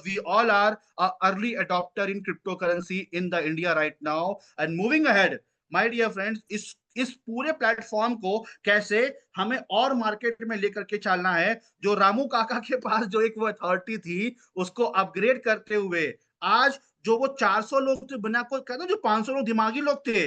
we all are a early adopter in cryptocurrency in the India right now. And moving ahead, my dear friends, इस पूरे platform को कैसे हमें और market में लेकर के चलना है, जो रामू काका के पास जो एक वो अथॉरिटी थी, उसको अपग्रेड करते हुए आज जो वो 400 लोग थे, बिना कोई कहते जो 500 लोग दिमागी लोग थे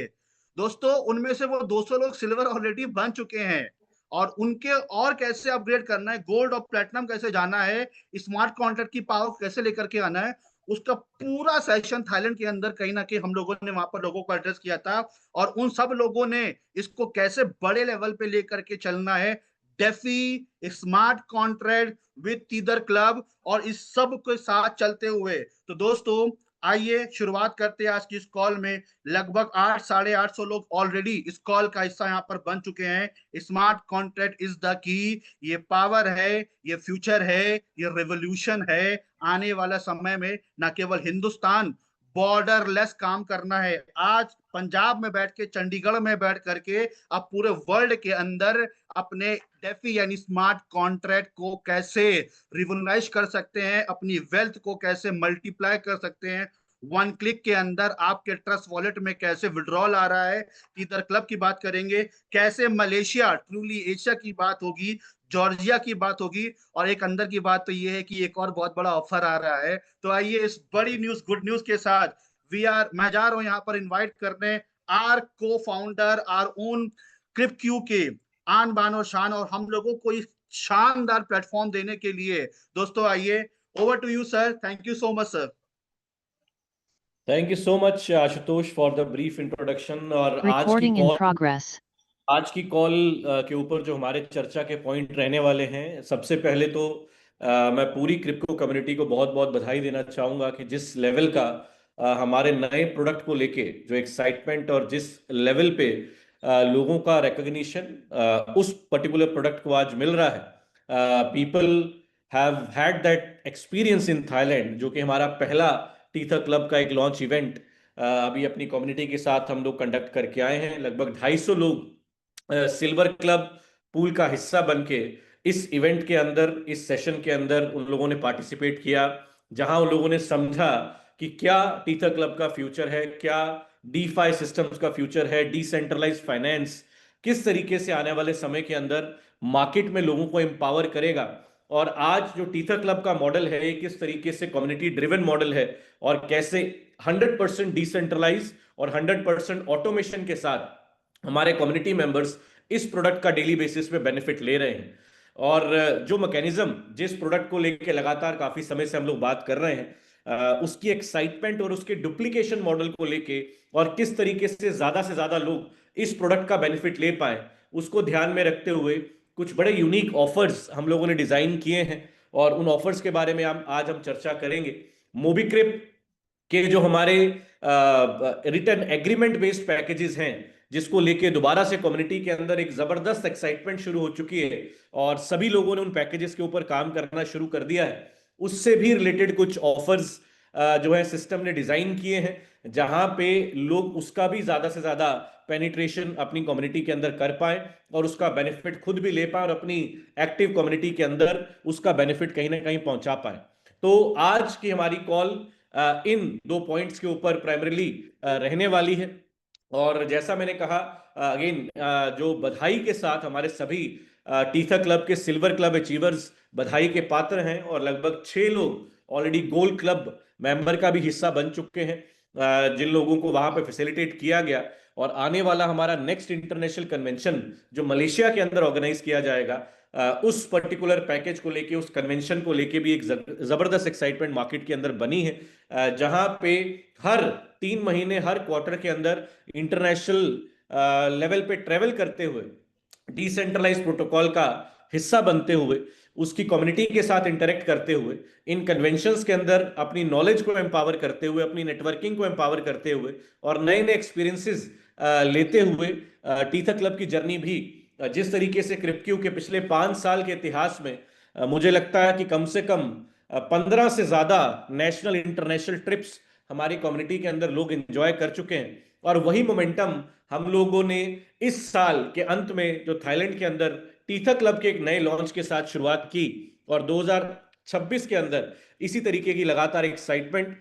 दोस्तों, उनमें से वो 200 लोग सिल्वर ऑलरेडी बन चुके हैं। और उनके और कैसे अपग्रेड करना है, गोल्ड और प्लेटिनम कैसे जाना है, स्मार्ट कॉन्ट्रैक्ट की पावर कैसे लेकर के आना है, उसका पूरा सेशन थाईलैंड के अंदर कहीं ना कहीं हम लोगों ने वहां पर लोगों को एड्रेस किया था। और उन सब लोगों ने इसको कैसे बड़े लेवल पे लेकर के चलना है, DeFi, smart contract with teether club, और इस सब के साथ चलते हुए तो दोस्तों आइए शुरुआत करते हैं आज की इस कॉल में। लगभग 800-850 लोग ऑलरेडी इस कॉल का हिस्सा यहाँ पर बन चुके हैं। स्मार्ट कॉन्ट्रैक्ट इज द की, ये पावर है, ये फ्यूचर है, ये रेवोल्यूशन है। आने वाला समय में न केवल हिंदुस्तान बॉर्डरलेस काम करना है, आज पंजाब में बैठ के, चंडीगढ़ में बैठ करके अब पूरे वर्ल्ड के अंदर अपने डेफी यानी स्मार्ट कॉन्ट्रैक्ट को कैसे रिवोल्यूशनाइज कर सकते हैं, अपनी वेल्थ को कैसे मल्टीप्लाई कर सकते हैं, वन क्लिक के अंदर आपके ट्रस्ट वॉलेट में कैसे विड्रॉल आ रहा है। इधर क्लब की बात करेंगे, कैसे मलेशिया ट्रूली एशिया की बात होगी, जॉर्जिया की बात होगी, और एक अंदर की बात तो ये है कि एक और बहुत बड़ा ऑफर आ रहा है। तो आइए इस बड़ी न्यूज, गुड न्यूज के साथ मैं जा रहा हूं यहाँ पर इनवाइट करने आर को फाउंडर, आर ओन क्रिप्क्यू के आन बान और शान, और हम लोगों को इस शानदार प्लेटफॉर्म देने के लिए। दोस्तों आइए, over to you sir, thank you so much sir. Thank you so much Ashutosh for the brief introduction. और आज की कॉल के ऊपर जो हमारे चर्चा के पॉइंट रहने वाले हैं, सबसे पहले तो मैं पूरी क्रिप्टो कम्युनिटी को बहुत बहुत बधाई देना चाहूंगा कि जिस लेवल का हमारे नए प्रोडक्ट को लेके जो एक्साइटमेंट और जिस लेवल पे लोगों का रिकॉग्निशन उस पर्टिकुलर प्रोडक्ट को आज मिल रहा है। People have had that experience in Thailand, जो कि हमारा पहला टीथर क्लब का एक लॉन्च इवेंट अभी अपनी कम्युनिटी के साथ हम लोग कंडक्ट करके आए हैं। लगभग 250 लोग सिल्वर क्लब पूल का हिस्सा बनके इस इवेंट के अंदर, इस सेशन के अंदर उन लोगों ने पार्टिसिपेट किया, जहां उन लोगों ने समझा कि क्या टीथर क्लब का फ्यूचर है, क्या डीफाई सिस्टम्स का फ्यूचर है, डिसेंट्रलाइज्ड फाइनेंस किस तरीके से आने वाले समय के अंदर मार्केट में लोगों को एम्पावर करेगा। और आज जो टीथर क्लब का मॉडल है किस तरीके से कम्युनिटी ड्रिवन मॉडल है, और कैसे 100% डिसेंट्रलाइज और 100% ऑटोमेशन के साथ हमारे कम्युनिटी मेंबर्स इस प्रोडक्ट का डेली बेसिस पे बेनिफिट ले रहे हैं। और जो मैकेनिज्म, जिस प्रोडक्ट को लेके लगातार काफी समय से हम लोग बात कर रहे हैं, उसकी एक्साइटमेंट और उसके डुप्लीकेशन मॉडल को लेके, और किस तरीके से ज्यादा लोग इस प्रोडक्ट का बेनिफिट ले पाए, उसको ध्यान में रखते हुए कुछ बड़े यूनिक ऑफर्स हम लोगों ने डिजाइन किए हैं। और उन ऑफर्स के बारे में आज हम चर्चा करेंगे। मोबीक्रिप के जो हमारे रिटर्न एग्रीमेंट बेस्ड पैकेजेस हैं, जिसको लेके दोबारा से कम्युनिटी के अंदर एक जबरदस्त एक्साइटमेंट शुरू हो चुकी है, और सभी लोगों ने उन पैकेजेस के ऊपर काम करना शुरू कर दिया है। उससे भी रिलेटेड कुछ ऑफर्स जो है सिस्टम ने डिजाइन किए हैं, जहां पे लोग उसका भी ज्यादा से ज्यादा पेनिट्रेशन अपनी कम्युनिटी के अंदर कर पाए, और उसका बेनिफिट खुद भी ले पाए, और अपनी एक्टिव कम्युनिटी के अंदर उसका बेनिफिट कहीं ना कहीं पहुंचा पाए। तो आज की हमारी कॉल इन दो पॉइंट्स के ऊपर प्राइमरीली रहने वाली है। और जैसा मैंने कहा, अगेन जो बधाई के साथ हमारे सभी टीथर क्लब के सिल्वर क्लब अचीवर्स बधाई के पात्र हैं, और लगभग 6 लोग ऑलरेडी गोल्ड क्लब मेंबर का भी हिस्सा बन चुके हैं, जिन लोगों को वहां पे फैसिलिटेट किया गया। और आने वाला हमारा नेक्स्ट इंटरनेशनल कन्वेंशन जो मलेशिया के अंदर ऑर्गेनाइज किया जाएगा, उस पर्टिकुलर पैकेज को लेके, उस कन्वेंशन को लेके भी एक जबरदस्त एक्साइटमेंट मार्केट के अंदर बनी है, जहां पे हर 3 महीने, हर क्वार्टर के अंदर इंटरनेशनल लेवल पे ट्रेवल करते हुए, डिसेंट्रलाइज प्रोटोकॉल का हिस्सा बनते हुए, उसकी कम्युनिटी के साथ इंटरेक्ट करते हुए, इन कन्वेंशंस के अंदर अपनी नॉलेज को एम्पावर करते हुए, अपनी नेटवर्किंग को एम्पावर करते हुए, और नए नए एक्सपीरियंसेस लेते हुए, टीथर क्लब की जर्नी भी जिस तरीके से क्रिप्क्यू के पिछले 5 साल के इतिहास में मुझे लगता है कि कम से कम 15 से ज्यादा नेशनल इंटरनेशनल ट्रिप्स हमारी कम्युनिटी के अंदर लोग एंजॉय कर चुके हैं। और वही मोमेंटम हम लोगों ने इस साल के अंत में जो थाईलैंड के अंदर टीथर क्लब के एक नए लॉन्च के साथ शुरुआत की, और 2026 के अंदर इसी तरीके की लगातार एक्साइटमेंट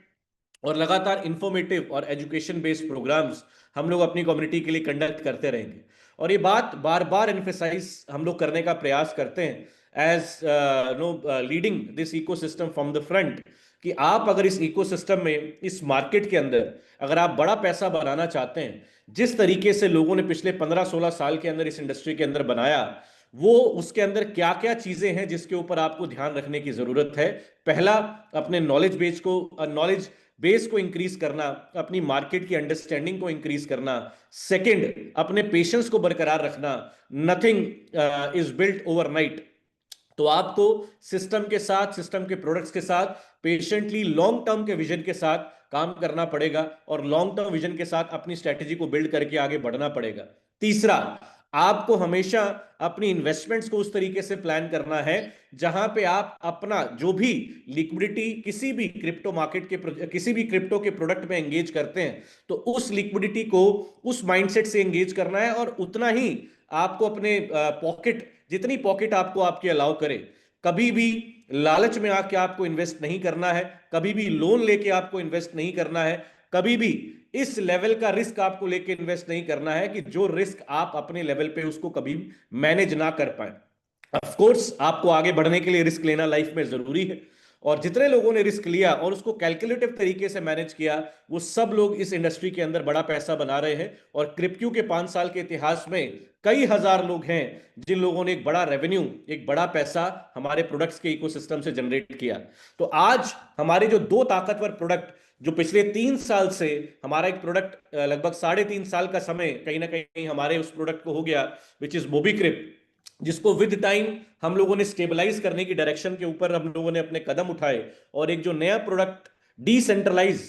और लगातार इंफॉर्मेटिव और एजुकेशन बेस्ड प्रोग्राम्स हम लोग अपनी कम्युनिटी के लिए कंडक्ट करते रहेंगे। और ये बात बार बार एम्फेसाइज हम लोग करने का प्रयास करते हैं as no leading this ecosystem from the front, कि आप अगर इस इकोसिस्टम में, इस मार्केट के अंदर अगर आप बड़ा पैसा बनाना चाहते हैं, जिस तरीके से लोगों ने पिछले 15-16 साल के अंदर इस इंडस्ट्री के अंदर बनाया, वो उसके अंदर क्या क्या चीजें हैं जिसके ऊपर आपको ध्यान रखने की जरूरत है। पहला, अपने नॉलेज बेस को इंक्रीज करना, अपनी मार्केट की अंडरस्टैंडिंग को इंक्रीज करना। सेकंड, अपने पेशेंस को बरकरार रखना। Nothing is built overnight. तो आपको सिस्टम के साथ, सिस्टम के प्रोडक्ट्स के साथ पेशेंटली लॉन्ग टर्म के विजन के साथ काम करना पड़ेगा और लॉन्ग टर्म विजन के साथ अपनी स्ट्रेटेजी को बिल्ड करके आगे बढ़ना पड़ेगा। तीसरा, आपको हमेशा अपनी इन्वेस्टमेंट्स को उस तरीके से प्लान करना है जहां पे आप अपना जो भी लिक्विडिटी किसी भी क्रिप्टो मार्केट के, किसी भी क्रिप्टो के प्रोडक्ट में एंगेज करते हैं, तो उस लिक्विडिटी को उस माइंडसेट से एंगेज करना है और उतना ही आपको अपने पॉकेट, जितनी पॉकेट आपको आपकी अलाउ करे। कभी भी लालच में आके आपको इन्वेस्ट नहीं करना है, कभी भी लोन लेके आपको इन्वेस्ट नहीं करना है, कभी भी इस लेवल का रिस्क आपको लेके इन्वेस्ट नहीं करना है कि जो रिस्क आप अपने लेवल पे उसको कभी मैनेज ना कर पाए। ऑफ कोर्स आपको आगे बढ़ने के लिए रिस्क लेना लाइफ में जरूरी है, और जितने लोगों ने रिस्क लिया और उसको कैलकुलेटिव तरीके से मैनेज किया, वो सब लोग इस इंडस्ट्री के अंदर बड़ा पैसा बना रहे हैं। और क्रिप्टो के 5 साल के इतिहास में कई हजार लोग हैं जिन लोगों ने एक बड़ा रेवेन्यू, एक बड़ा पैसा हमारे प्रोडक्ट्स के इकोसिस्टम से जनरेट किया। तो आज हमारे जो दो ताकतवर प्रोडक्ट, जो पिछले 3 साल से हमारा एक प्रोडक्ट लगभग 3.5 साल का समय कहीं ना कहीं हमारे उस प्रोडक्ट को हो गया, विच इज मोबीक्रिप, जिसको विद टाइम हम लोगों ने स्टेबलाइज करने की डायरेक्शन के ऊपर हम लोगों ने अपने कदम उठाए, और एक जो नया product decentralise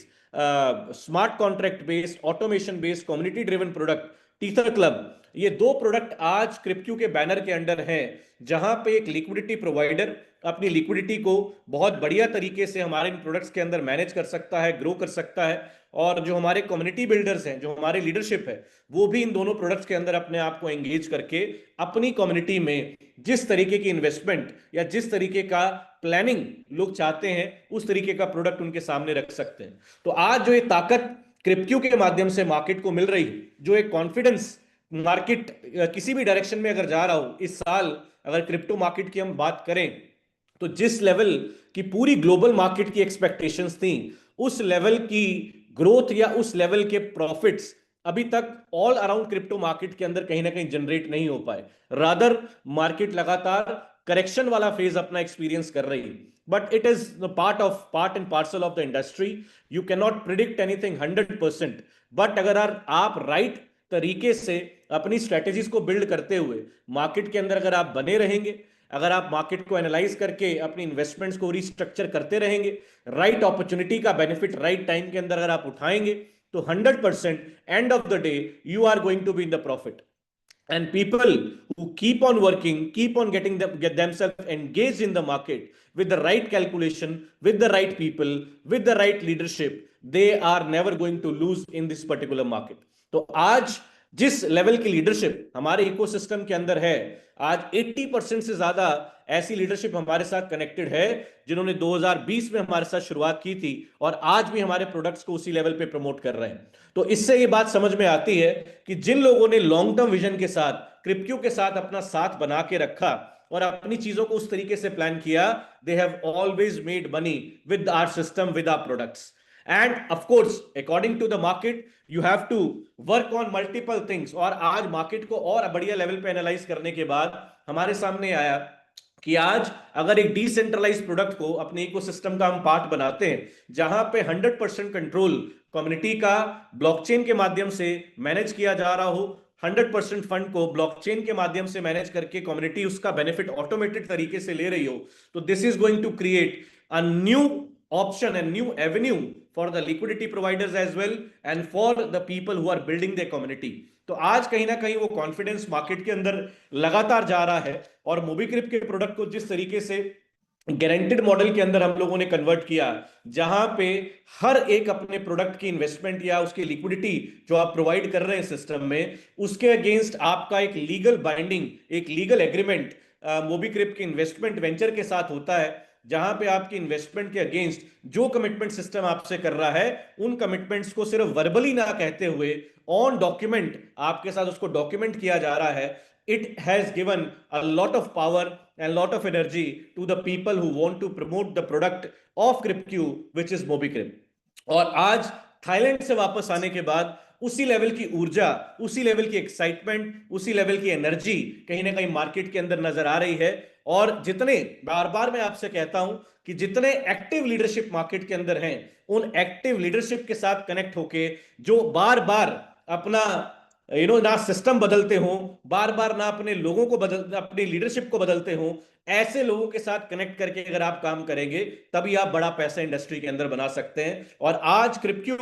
smart contract based, automation based, community driven product tether club, ये दो प्रोडक्ट आज क्रिप्टो के बैनर के अंडर हैं, जहां पे एक लिक्विडिटी प्रोवाइडर अपनी लिक्विडिटी को बहुत बढ़िया तरीके से हमारे प्रोडक्ट्स के अंदर मैनेज कर सकता है, ग्रो कर सकता है, और जो हमारे कम्युनिटी बिल्डर्स हैं, जो हमारे लीडरशिप है, वो भी इन दोनों प्रोडक्ट्स के अंदर अपने आप को एंगेज करके अपनी कम्युनिटी में जिस तरीके की इन्वेस्टमेंट या जिस तरीके का प्लानिंग लोग चाहते हैं, उस तरीके का प्रोडक्ट उनके सामने रख सकते हैं। तो आज जो ये ताकत क्रिप्टो के माध्यम से मार्केट को मिल रही है, जो एक कॉन्फिडेंस मार्केट किसी भी डायरेक्शन में अगर जा रहा हो, इस साल अगर क्रिप्टो मार्केट की हम बात करें, तो जिस लेवल की पूरी ग्लोबल मार्केट की एक्सपेक्टेशंस थी, उस लेवल की ग्रोथ या उस लेवल के प्रॉफिट्स अभी तक ऑल अराउंड क्रिप्टो मार्केट के अंदर कहीं ना कहीं जनरेट नहीं हो पाए। रादर मार्केट लगातार करेक्शन वाला फेज अपना एक्सपीरियंस कर रही है, but it is part and parcel of the industry. You can not predict anything 100%, but अगर आप राइट तरीके से अपनी स्ट्रेटेजीज को बिल्ड करते हुए मार्केट के अंदर अगर आप बने रहेंगे, अगर आप मार्केट को एनालाइज करके अपनी इन्वेस्टमेंट्स को रिस्ट्रक्चर करते रहेंगे, राइट अपॉर्चुनिटी का बेनिफिट राइट टाइम के अंदर अगर आप उठाएंगे, तो 100% end of the day you are going to be in the profit. And people who keep on working, keep on get themselves engaged in the market with the right calculation, with the right people, with the right leadership, they are never going to lose in this particular market. तो आज जिस level की leadership हमारे ecosystem के अंदर है, आज 80% से ज्यादा ऐसी लीडरशिप हमारे साथ कनेक्टेड है जिन्होंने 2020 में हमारे साथ शुरुआत की थी और आज भी हमारे प्रोडक्ट्स को उसी लेवल पे प्रमोट कर रहे हैं। तो इससे ये बात समझ में आती है कि जिन लोगों ने लॉन्ग टर्म विजन के साथ क्रिप्टो के साथ अपना साथ बना के रखा और अपनी चीजों को उस तरीके से प्लान किया, they have always made money with our system, with our products. And of course according to the market you have to work on multiple things. और आज मार्केट को और बढ़िया लेवल पे एनालाइज करने के बाद हमारे सामने आया कि आज अगर एक डिसेंट्रलाइज प्रोडक्ट को अपने इकोसिस्टम का हम पार्ट बनाते हैं, जहां पे 100% कंट्रोल कम्युनिटी का ब्लॉकचेन के माध्यम से मैनेज किया जा रहा हो, 100% फंड को ब्लॉकचेन के माध्यम से मैनेज करके कम्युनिटी उसका बेनिफिट ऑटोमेटेड तरीके से ले रही हो, तो this is going to create a new option and new avenue for the liquidity providers as well and for the people who are building their community. तो आज कहीं ना कहीं वो कॉन्फिडेंस मार्केट के अंदर लगातार जा रहा है और मोबीक्रिप के प्रोडक्ट को जिस तरीके से गारंटेड मॉडल के अंदर हम लोगों ने कन्वर्ट किया, जहां पे हर एक अपने प्रोडक्ट की इन्वेस्टमेंट या उसकी लिक्विडिटी जो आप प्रोवाइड कर रहे हैं सिस्टम में, उसके अगेंस्ट आपका एक लीगल बाइंडिंग, एक लीगल एग्रीमेंट मोबीक्रिप के इन्वेस्टमेंट वेंचर के साथ होता है। जहां पे आपकी इन्वेस्टमेंट के अगेंस्ट जो कमिटमेंट सिस्टम आपसे कर रहा है, उन कमिटमेंट्स को सिर्फ वर्बली ना कहते हुए ऑन डॉक्यूमेंट आपके साथ उसको डॉक्यूमेंट किया जा रहा है। It has given a lot of power and lot of energy to the people who want to promote the product of Cripq which is Mobicrip. और आज थाईलैंड से वापस आने के बाद उसी लेवल की ऊर्जा, उसी लेवल की एक्साइटमेंट, उसी लेवल की एनर्जी कहीं ना कहीं मार्केट के अंदर नजर आ रही है। और जितने बार बार मैं आपसे कहता हूं कि जितने एक्टिव लीडरशिप मार्केट के अंदर हैं, उन एक्टिव लीडरशिप के साथ कनेक्ट होके जो बार बार अपना ना सिस्टम बदलते हो, बार बार ना अपने लोगों को बदल, अपनी लीडरशिप को बदलते हो, ऐसे लोगों के साथ कनेक्ट करके अगर आप काम करेंगे तभी आप बड़ा पैसा इंडस्ट्री के अंदर बना सकते हैं। और आज क्रिप्क्यू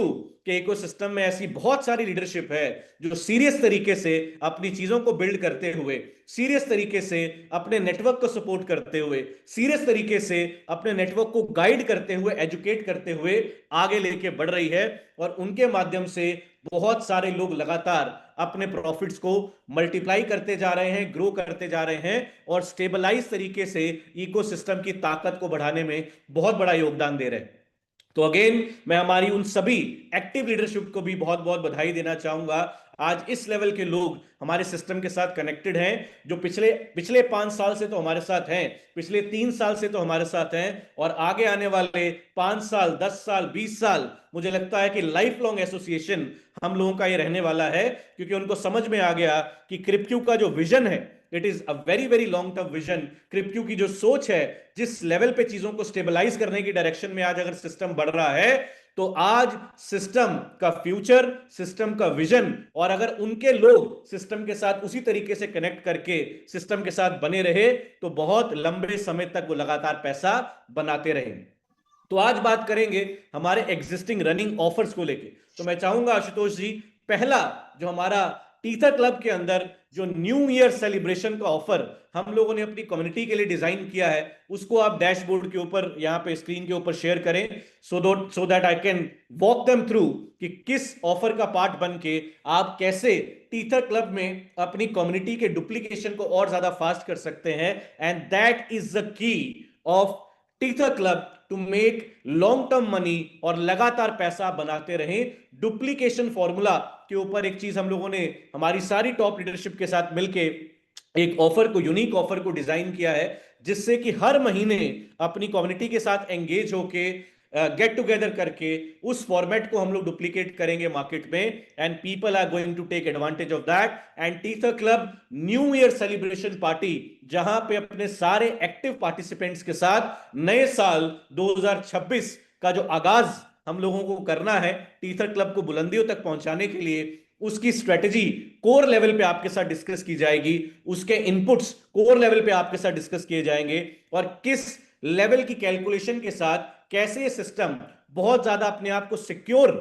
के इकोसिस्टम में ऐसी बहुत सारी लीडरशिप है जो सीरियस तरीके से अपनी चीजों को बिल्ड करते हुए, सीरियस तरीके से अपने नेटवर्क को सपोर्ट करते हुए, सीरियस तरीके से अपने नेटवर्क को गाइड करते हुए, एजुकेट करते हुए आगे लेके बढ़ रही है। और उनके माध्यम से बहुत सारे लोग लगातार अपने प्रॉफिट्स को मल्टीप्लाई करते जा रहे हैं, ग्रो करते जा रहे हैं और स्टेबलाइज तरीके से इकोसिस्टम की ताकत को बढ़ाने में बहुत बड़ा योगदान दे रहे हैं। तो अगेन मैं हमारी उन सभी एक्टिव लीडरशिप को भी बहुत बहुत बधाई देना चाहूंगा। आज इस लेवल के लोग हमारे सिस्टम के साथ कनेक्टेड हैं, जो पिछले पिछले 5 साल से तो हमारे साथ हैं, पिछले 3 साल से तो हमारे साथ हैं, और आगे आने वाले 5 साल, 10 साल, 20 साल मुझे लगता है कि लाइफ लॉन्ग एसोसिएशन हम लोगों का ये रहने वाला है, क्योंकि उनको समझ में आ गया कि क्रिप्क्यू का जो विजन है, it is a very very long term vision. Cripq की जो सोच है, जिस लेवल पे चीजों को स्टेबलाइज करने की डायरेक्शन में आज अगर सिस्टम बढ़ रहा है, तो आज सिस्टम का फ्यूचर, सिस्टम का विजन, और अगर उनके लोग सिस्टम के साथ उसी तरीके से कनेक्ट करके सिस्टम के साथ बने रहे, तो बहुत लंबे समय तक वो लगातार पैसा बनाते रहेंगे। तो आज बात करेंगे हमारे एग्जिस्टिंग रनिंग ऑफर्स को लेके। तो मैं चाहूंगा आशुतोष जी, पहला जो हमारा टीथर क्लब के अंदर जो न्यू ईयर सेलिब्रेशन का ऑफर हम लोगों ने अपनी कम्युनिटी के लिए डिजाइन किया है, उसको आप डैशबोर्ड के ऊपर, यहाँ पे स्क्रीन के ऊपर शेयर करें, so that I can walk them through कि किस ऑफर का पार्ट बन के आप कैसे टीथर क्लब में अपनी कम्युनिटी के डुप्लीकेशन को और ज्यादा फास्ट कर सकते हैं। And that is the key of tether club to make long term money और लगातार पैसा बनाते रहें। डुप्लीकेशन फॉर्मूला के ऊपर एक चीज हम लोगों ने हमारी सारी टॉप लीडरशिप के साथ मिलके एक ऑफर को, यूनिक ऑफर को डिजाइन किया है, जिससे कि हर महीने अपनी कम्युनिटी के साथ एंगेज होके गेट टुगेदर करके उस फॉर्मेट को हम लोग डुप्लीकेट करेंगे मार्केट में, and people are going to take advantage of that. And tether club new year celebration party, जहां पे अपने सारे एक्टिव पार्टिसिपेंट्स के साथ नए साल 2026 का जो आगाज हम लोगों को करना है टीथर क्लब को बुलंदियों तक पहुंचाने के लिए, उसकी स्ट्रेटेजी कोर लेवल पे आपके साथ डिस्कस की जाएगी, उसके इनपुट्स कोर लेवल पे आपके साथ डिस्कस किए जाएंगे, और किस लेवल की कैलकुलेशन के साथ कैसे ये सिस्टम बहुत ज्यादा अपने आप को सिक्योर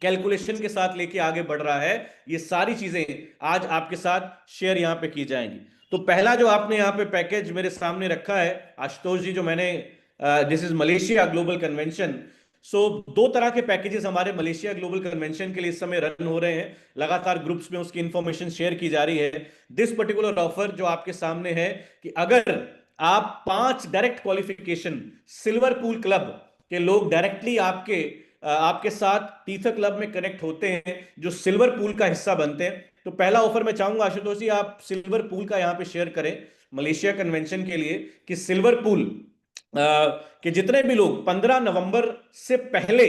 कैलकुलेशन के साथ लेके आगे बढ़ रहा है, ये सारी चीजें आज आपके साथ शेयर यहां पे की जाएंगी। तो पहला जो आपने यहां पे पैकेज मेरे सामने रखा है आशुतोष जी, जो मैंने, this is Malaysia global convention. So 2 तरह के पैकेजेस हमारे मलेशिया ग्लोबल कन्वेंशन के लिए इस समय रन हो रहे हैं, लगातार ग्रुप्स में उसकी इंफॉर्मेशन शेयर की जा रही है। दिस पर्टिकुलर ऑफर जो आपके सामने है कि अगर आप 5 direct qualification silver pool club के लोग डायरेक्टली आपके साथ टीथर क्लब में कनेक्ट होते हैं, जो सिल्वर पूल का हिस्सा बनते हैं, तो पहला ऑफर मैं चाहूंगा आशुतोष जी आप सिल्वर पूल का यहां पे शेयर करें मलेशिया कन्वेंशन के लिए, कि सिल्वर पूल कि जितने भी लोग 15 नवंबर से पहले,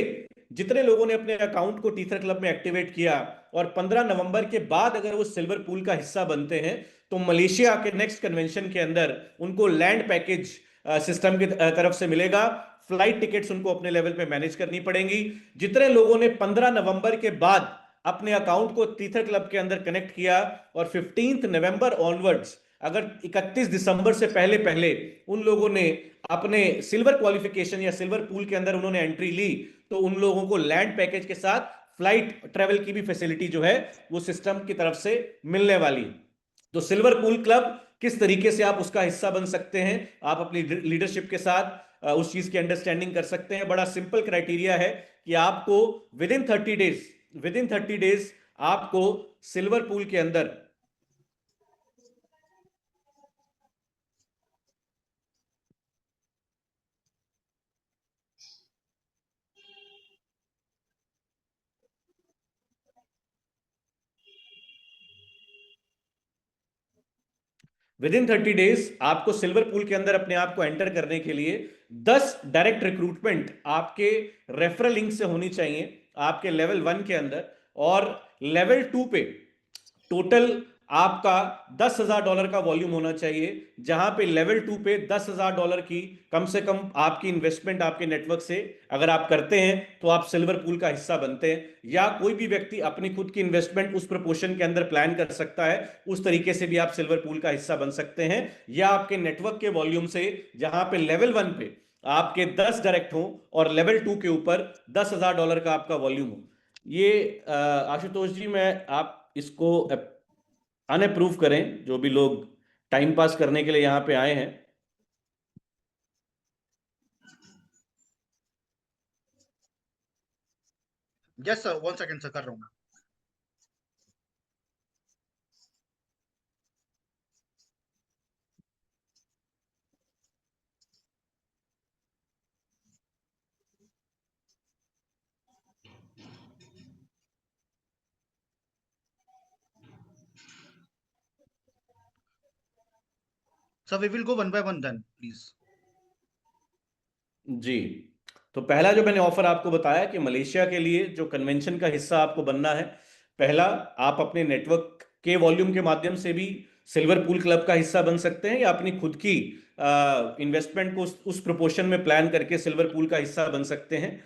जितने लोगों ने अपने अकाउंट को टीथर क्लब में एक्टिवेट किया और 15 नवंबर के बाद अगर वो सिल्वर पूल का हिस्सा बनते हैं, तो मलेशिया के नेक्स्ट कन्वेंशन के अंदर उनको लैंड पैकेज सिस्टम की तरफ से मिलेगा। फ्लाइट टिकट्स उनको अपने लेवल पे मैनेज करनी पड़ेंगी। जितने लोगों ने 15 नवंबर के बाद अपने अकाउंट को टीथर क्लब के अंदर कनेक्ट किया और 15 नवंबर ऑनवर्ड्स, अगर 31 दिसंबर से पहले पहले उन लोगों ने अपने सिल्वर क्वालिफिकेशन या सिल्वर पूल के अंदर उन्होंने एंट्री ली, तो उन लोगों को लैंड पैकेज के साथ फ्लाइट ट्रेवल की भी फैसिलिटी जो है वो सिस्टम की तरफ से मिलने वाली है। तो सिल्वर पूल क्लब किस तरीके से आप उसका हिस्सा बन सकते हैं, आप अपनी लीडरशिप के साथ उस चीज की अंडरस्टैंडिंग कर सकते हैं। बड़ा सिंपल क्राइटेरिया है कि आपको विद इन 30 डेज आपको सिल्वर पूल के अंदर विद इन 30 डेज आपको सिल्वर पूल के अंदर अपने आप को एंटर करने के लिए 10 डायरेक्ट रिक्रूटमेंट आपके रेफरल लिंक से होनी चाहिए आपके लेवल 1 के अंदर, और लेवल 2 पे टोटल आपका $10,000 का वॉल्यूम होना चाहिए, जहां पे लेवल 2 पे $10,000 की कम से कम आपकी इन्वेस्टमेंट आपके नेटवर्क से अगर आप करते हैं तो आप सिल्वर पूल का हिस्सा बनते हैं। या कोई भी व्यक्ति अपनी खुद की इन्वेस्टमेंट उस प्रपोर्शन के अंदर प्लान कर सकता है, उस तरीके से भी आप सिल्वर पूल का हिस्सा बन सकते हैं। या आपके नेटवर्क के वॉल्यूम से जहां पे लेवल 1 पे आपके 10 डायरेक्ट हो और लेवल 2 के ऊपर $10,000 का आपका वॉल्यूम हो। ये आशुतोष जी, मैं आप इसको अनअप्रूव करें, जो भी लोग टाइम पास करने के लिए यहां पे आए हैं। यस सर, 1 सेकंड सर, कर रहा हूँ मैं। Sir we will go one by one then please. जी, तो पहला जो मैंने ऑफर आपको बताया कि मलेशिया के लिए जो कन्वेंशन का हिस्सा आपको बनना है, पहला आप अपने नेटवर्क के वॉल्यूम के माध्यम से भी सिल्वर पूल क्लब का हिस्सा बन सकते हैं, या अपनी खुद की इन्वेस्टमेंट को उस प्रोपोर्शन में प्लान करके सिल्वर पूल का हिस्सा बन सकते हैं।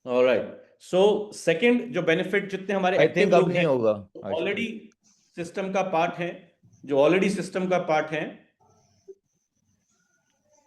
ऑलराइट, सो सेकंड जो बेनिफिट, जितने हमारे आई एक्टिव थिंक अब लोग नहीं हैं होगा ऑलरेडी आशुतोष। सिस्टम का पार्ट हैं, जो ऑलरेडी सिस्टम का पार्ट हैं,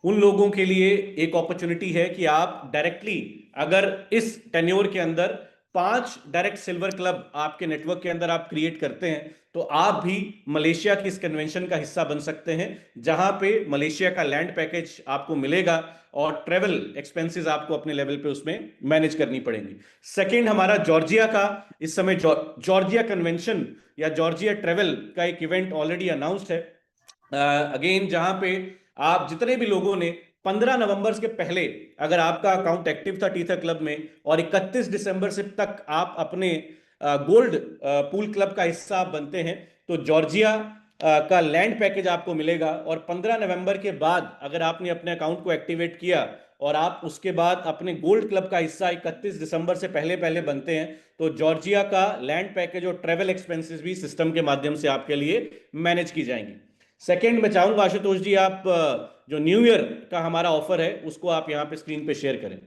उन लोगों के लिए एक अपॉर्चुनिटी है कि आप डायरेक्टली अगर इस टेन्योर के अंदर 5 डायरेक्ट सिल्वर क्लब आपके नेटवर्क के अंदर आप क्रिएट करते हैं, तो आप भी मलेशिया की इस कन्वेंशन का हिस्सा बन सकते हैं, जहां पे मलेशिया का लैंड पैकेज आपको मिलेगा और ट्रेवल एक्सपेंसेस आपको अपने लेवल पे उसमें मैनेज करनी पड़ेंगी। सेकंड, हमारा जॉर्जिया का इस समय जॉर्जिया कन्वेंशन या जॉर्जिया ट्रेवल का एक इवेंट ऑलरेडी अनाउंस्ड है। अगेन, जहां पे आप जितने भी लोगों ने 15 नवंबर के पहले अगर आपका अकाउंट एक्टिव था टीथर क्लब में, और 31 दिसंबर से तक आप अपने गोल्ड पूल क्लब का हिस्सा आप बनते हैं, तो जॉर्जिया का लैंड पैकेज आपको मिलेगा। और 15 नवंबर के बाद अगर आपने अपने अकाउंट को एक्टिवेट किया और आप उसके बाद अपने गोल्ड क्लब का हिस्सा 31 दिसंबर से पहले पहले बनते हैं, तो जॉर्जिया का लैंड पैकेज और ट्रेवल एक्सपेंसेस भी सिस्टम के माध्यम से आपके लिए मैनेज की जाएंगी। सेकंड, मैं चाहूंगा आशुतोष जी, आप जो न्यू ईयर का हमारा ऑफर है उसको आप यहां पे स्क्रीन पे शेयर करें।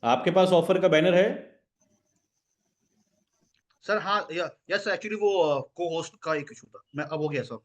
आपके पास ऑफर का बैनर है? सर हाँ, यस एक्चुअली वो को होस्ट का एक इशू था, मैं अब हो गया सर।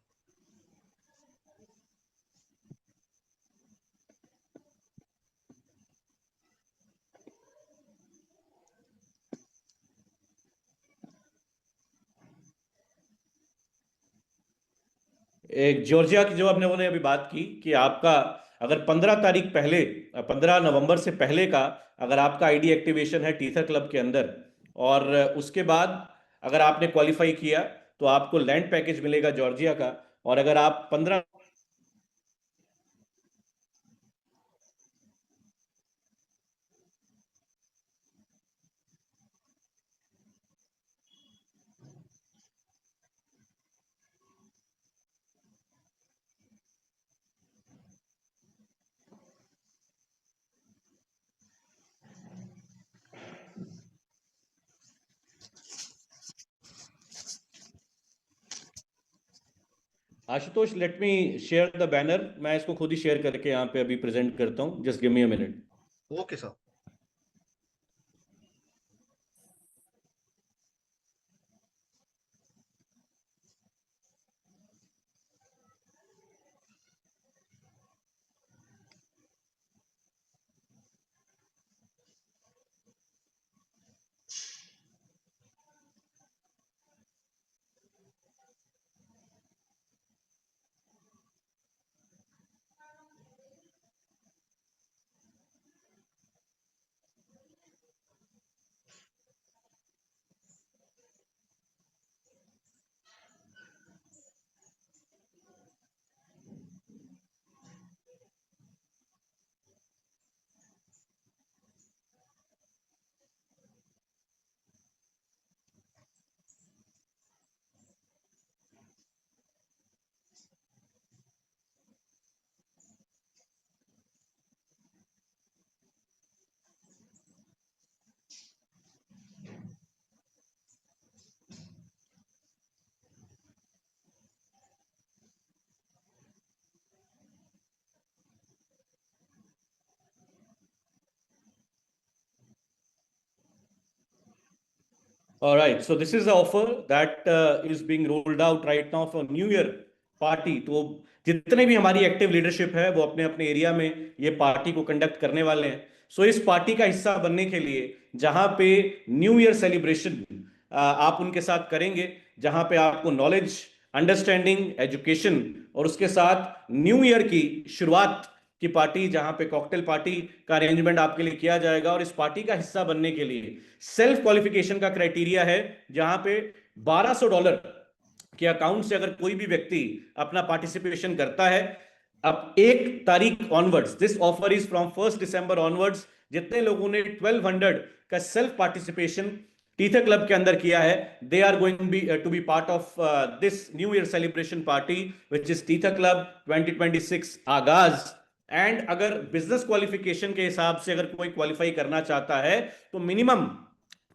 एक जॉर्जिया की जो आपने बोले अभी बात की कि आपका अगर 15 तारीख पहले, 15 नवंबर से पहले का अगर आपका आईडी एक्टिवेशन है टीथर क्लब के अंदर, और उसके बाद अगर आपने क्वालिफाई किया, तो आपको लैंड पैकेज मिलेगा जॉर्जिया का। और अगर आप 15 Ashutosh, let me share the banner. मैं इसको खुद ही शेयर करके यहाँ पे अभी प्रेजेंट करता हूँ। Just give me a minute. Okay sir. All right, so this is the offer that is being rolled out right now for New Year party. तो जितने भी हमारी एक्टिव लीडरशिप है वो अपने अपने एरिया में ये पार्टी को कंडक्ट करने वाले हैं। सो इस पार्टी का हिस्सा बनने के लिए जहां पे न्यू ईयर सेलिब्रेशन आप उनके साथ करेंगे, जहां पे आपको नॉलेज, अंडरस्टैंडिंग, एजुकेशन और उसके साथ न्यू ईयर की शुरुआत की पार्टी, जहां पे कॉकटेल पार्टी का अरेंजमेंट आपके लिए किया जाएगा। और इस पार्टी का हिस्सा बनने के लिए सेल्फ क्वालिफिकेशन का क्राइटेरिया है, जहां पे $1200 के अकाउंट से अगर कोई भी व्यक्ति अपना पार्टिसिपेशन करता है, अब 1 तारीख onwards, this offer is from 1 December onwards, जितने लोगों ने 1200 का सेल्फ पार्टिसिपेशन टीथर क्लब के अंदर किया है, they are going to be part of this new year celebration party which is tether club 2026 आगाज। एंड अगर बिजनेस क्वालिफिकेशन के हिसाब से अगर कोई क्वालिफाई करना चाहता है तो मिनिमम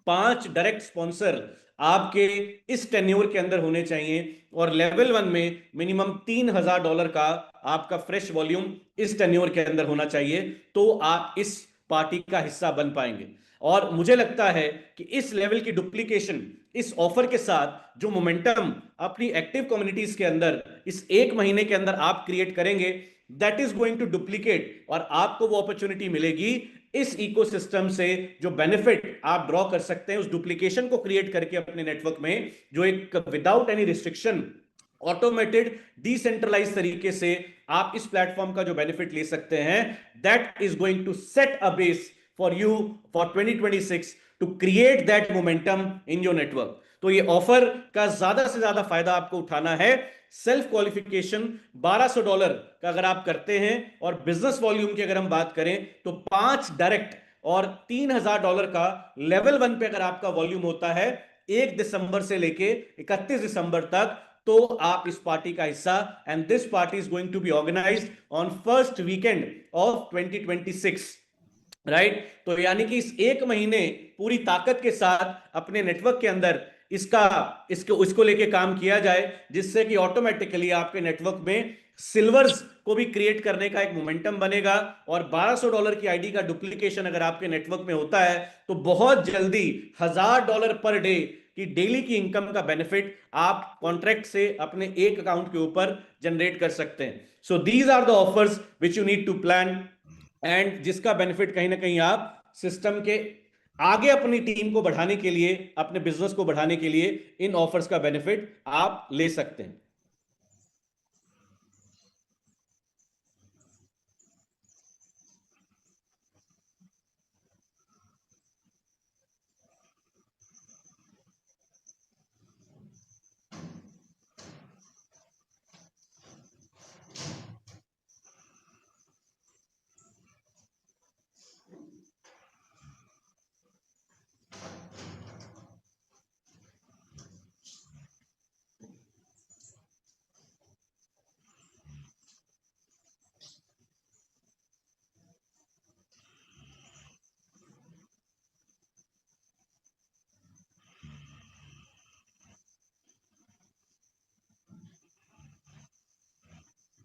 5 डायरेक्ट स्पॉन्सर आपके इस टेन्योर के अंदर होने चाहिए, और लेवल 1 में मिनिमम $3000 का आपका फ्रेश वॉल्यूम इस टेन्योर के अंदर होना चाहिए, तो आप इस पार्टी का हिस्सा बन पाएंगे। और मुझे लगता है कि इस लेवल की डुप्लीकेशन इस ऑफर के साथ जो मोमेंटम अपनी एक्टिव कम्युनिटीज के अंदर इस 1 महीने के अंदर आप क्रिएट करेंगे, that is going to duplicate, और आपको वो अपॉर्चुनिटी मिलेगी इस इकोसिस्टम से जो बेनिफिट आप ड्रॉ कर सकते हैं, उस डुप्लीकेशन को क्रिएट करके अपने नेटवर्क में, जो एक without any restriction automated decentralise तरीके से आप इस प्लेटफॉर्म का जो बेनिफिट ले सकते हैं, that is going to set a base for you for 2026 to create that momentum in your network. तो ये ऑफर का ज्यादा से ज्यादा फायदा आपको उठाना है। सेल्फ क्वालिफिकेशन $1200 का अगर आप करते हैं, और बिजनेस वॉल्यूम की अगर हम बात करें तो 5 डायरेक्ट और $3000 का लेवल 1 पे अगर आपका वॉल्यूम होता है 1 दिसंबर से लेके 31 दिसंबर तक, तो आप इस पार्टी का हिस्सा, and this party is going to be organised on first weekend of 2026, right. तो यानी कि इस 1 महीने पूरी ताकत के साथ अपने नेटवर्क के अंदर इसको लेके काम किया जाए, जिससे कि ऑटोमेटिकली आपके नेटवर्क में सिल्वर्स को भी क्रिएट करने का एक मोमेंटम बनेगा। और $1200 की आईडी का डुप्लीकेशन अगर आपके नेटवर्क में होता है तो बहुत जल्दी $1000 पर डे की डेली की इनकम का बेनिफिट आप कॉन्ट्रैक्ट से अपने एक अकाउंट के ऊपर जनरेट कर सकते हैं। So these are the offers which you need to plan, and जिसका बेनिफिट कहीं ना कहीं आप सिस्टम के आगे अपनी टीम को बढ़ाने के लिए, अपने बिजनेस को बढ़ाने के लिए इन ऑफर्स का बेनिफिट आप ले सकते हैं।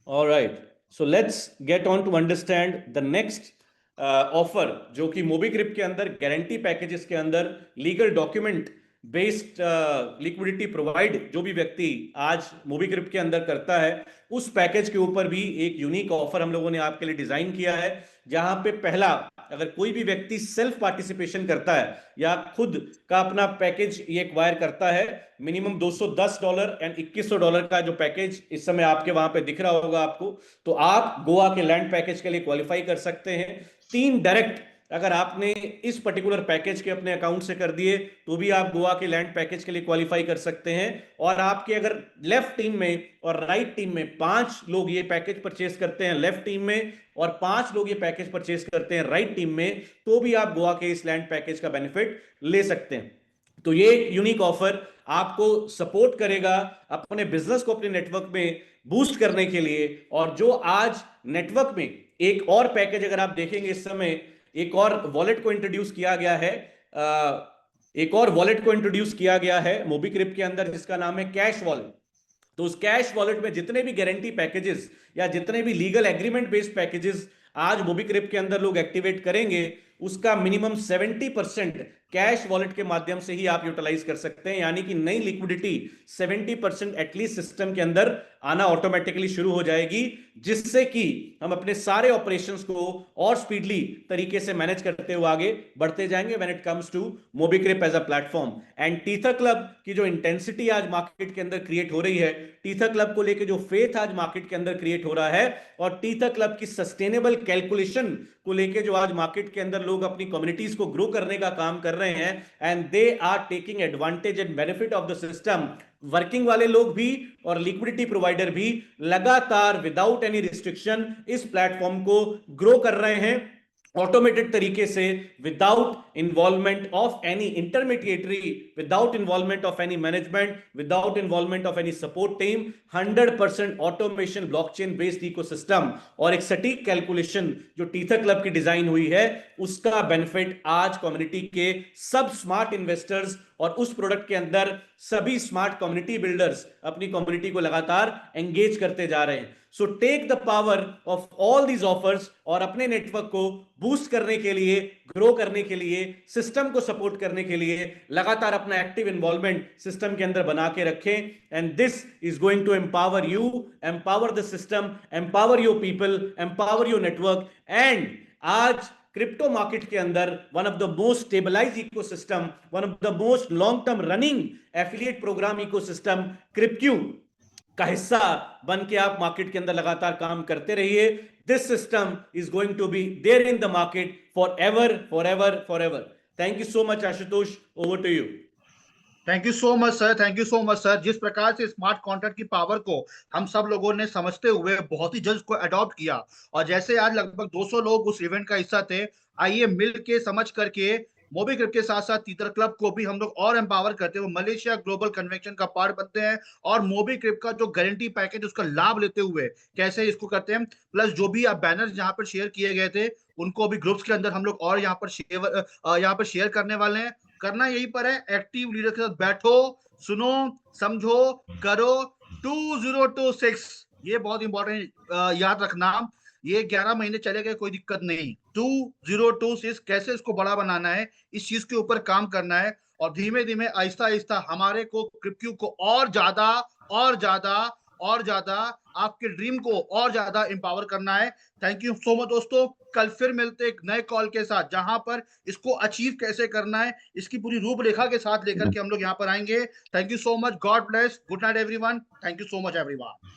All right. So let's get on to understand the next offer जो कि मोबीक्रिप के अंदर गारंटी पैकेजेस के अंदर legal document based liquidity provide जो भी व्यक्ति आज मोबीक्रिप के अंदर करता है, उस पैकेज के ऊपर भी एक यूनिक ऑफर हम लोगों ने आपके लिए डिजाइन किया है, जहां पे पहला अगर कोई भी व्यक्ति सेल्फ पार्टिसिपेशन करता है या खुद का अपना पैकेज ये एक्वायर करता है, मिनिमम $210 एंड $2100 का जो पैकेज इस समय आपके वहां पे दिख रहा होगा आपको, तो आप गोवा के लैंड पैकेज के लिए क्वालिफाई कर सकते हैं। 3 डायरेक्ट अगर आपने इस पर्टिकुलर पैकेज के अपने अकाउंट से कर दिए तो भी आप गोवा के लैंड पैकेज के लिए क्वालिफाई कर सकते हैं। और आपके अगर लेफ्ट टीम में और राइट टीम में 5 लोग ये पैकेज परचेस करते हैं लेफ्ट टीम में, और 5 लोग ये पैकेज परचेस करते हैं राइट टीम में, तो भी आप गोवा के इस लैंड पैकेज का बेनिफिट ले सकते हैं। तो ये यूनिक ऑफर आपको सपोर्ट करेगा अपने बिजनेस को अपने नेटवर्क में बूस्ट करने के लिए। और जो आज नेटवर्क में एक और पैकेज अगर आप देखेंगे, इस समय एक और वॉलेट को इंट्रोड्यूस किया गया है, मोबीक्रिप के अंदर, जिसका नाम है कैश वॉलेट। तो उस कैश वॉलेट में जितने भी गारंटी पैकेजेस या जितने भी लीगल एग्रीमेंट बेस्ड पैकेजेस आज मोबीक्रिप के अंदर लोग एक्टिवेट करेंगे, उसका मिनिमम 70% कैश वॉलेट के माध्यम से ही आप यूटिलाइज कर सकते हैं। यानी कि नई लिक्विडिटी 70% एटलीस्ट सिस्टम के अंदर आना ऑटोमेटिकली शुरू हो जाएगी, जिससे कि हम अपने सारे ऑपरेशंस को और स्पीडली तरीके से मैनेज करते हुए आगे बढ़ते जाएंगे when it comes to Mobicrip as a platform. And tether club की जो इंटेंसिटी आज मार्केट के अंदर क्रिएट हो रही है, टीथर क्लब को लेकर जो फेथ आज मार्केट के अंदर क्रिएट हो रहा है, और टीथर क्लब की सस्टेनेबल कैलकुलेशन को लेकर जो आज मार्केट के अंदर लोग अपनी कम्युनिटीज को ग्रो करने का काम कर रहे हैं, and they are taking advantage and benefit of the system. Working वाले लोग भी और लिक्विडिटी प्रोवाइडर भी लगातार विदाउट एनी रिस्ट्रिक्शन इस प्लेटफॉर्म को ग्रो कर रहे हैं ऑटोमेटेड तरीके से, without involvement of any intermediatory, without involvement of any management, without involvement of any support team. 100% automation, blockchain based ecosystem और एक सटीक कैलकुलेशन जो टीथर क्लब की डिजाइन हुई है, उसका बेनिफिट आज कम्युनिटी के सब स्मार्ट इन्वेस्टर्स और उस प्रोडक्ट के अंदर सभी स्मार्ट कम्युनिटी बिल्डर्स अपनी कम्युनिटी को लगातार एंगेज करते जा रहे हैं। So take the power of all these offers और अपने नेटवर्क को बूस्ट करने के लिए, ग्रो करने के लिए, सिस्टम को सपोर्ट करने के लिए लगातार अपना एक्टिव इन्वॉल्वमेंट सिस्टम के अंदर बना के रखें। And this is going to empower you, empower the system, empower your people, empower your network. And आज क्रिप्टो मार्केट के अंदर one of the most stabilize ecosystem, one of the most long term running affiliate program ecosystem Cripq का हिस्सा बन के आप market के अंदर लगातार काम करते रहिए। This system is going to be there in the market forever, forever, forever. Thank you so much Ashutosh, over to you. Thank you so much sir, thank you so much sir. जिस प्रकार से smart contract की power को हम सब लोगों ने समझते हुए बहुत ही जल्द को अडॉप्ट किया, और जैसे आज लगभग 200 लोग उस इवेंट का हिस्सा थे, आइए मिल के समझ करके मोबीक्रिप के साथ साथ टीथर क्लब को भी हम लोग और एम्पावर करते हुए मलेशिया ग्लोबल कन्वेंशन का पार्ट बनते हैं, और मोबीक्रिप का जो गारंटी पैकेज उसका लाभ लेते हुए कैसे इसको करते हैं। प्लस जो भी आप बैनर्स यहाँ पर शेयर किए गए थे उनको भी ग्रुप्स के अंदर हम लोग और यहाँ पर शेयर करने वाले हैं। करना यही पर है, एक्टिव लीडर के साथ बैठो, सुनो, समझो, करो। 2026 ये बहुत इंपॉर्टेंट याद रखना, ये 11 महीने चले गए कोई दिक्कत नहीं। 2026 कैसे इसको बड़ा बनाना है, इस चीज के ऊपर काम करना है, और धीमे धीमे आहिस्ता आहिस्ता हमारे को क्रिप्टो को और ज्यादा और ज्यादा और ज्यादा आपके ड्रीम को और ज्यादा एम्पावर करना है। थैंक यू सो मच दोस्तों, कल फिर मिलते एक नए कॉल के साथ जहां पर इसको अचीव कैसे करना है इसकी पूरी रूपरेखा के साथ लेकर के हम लोग यहाँ पर आएंगे। Thank you so much, God bless, good night everyone, thank you so much everyone.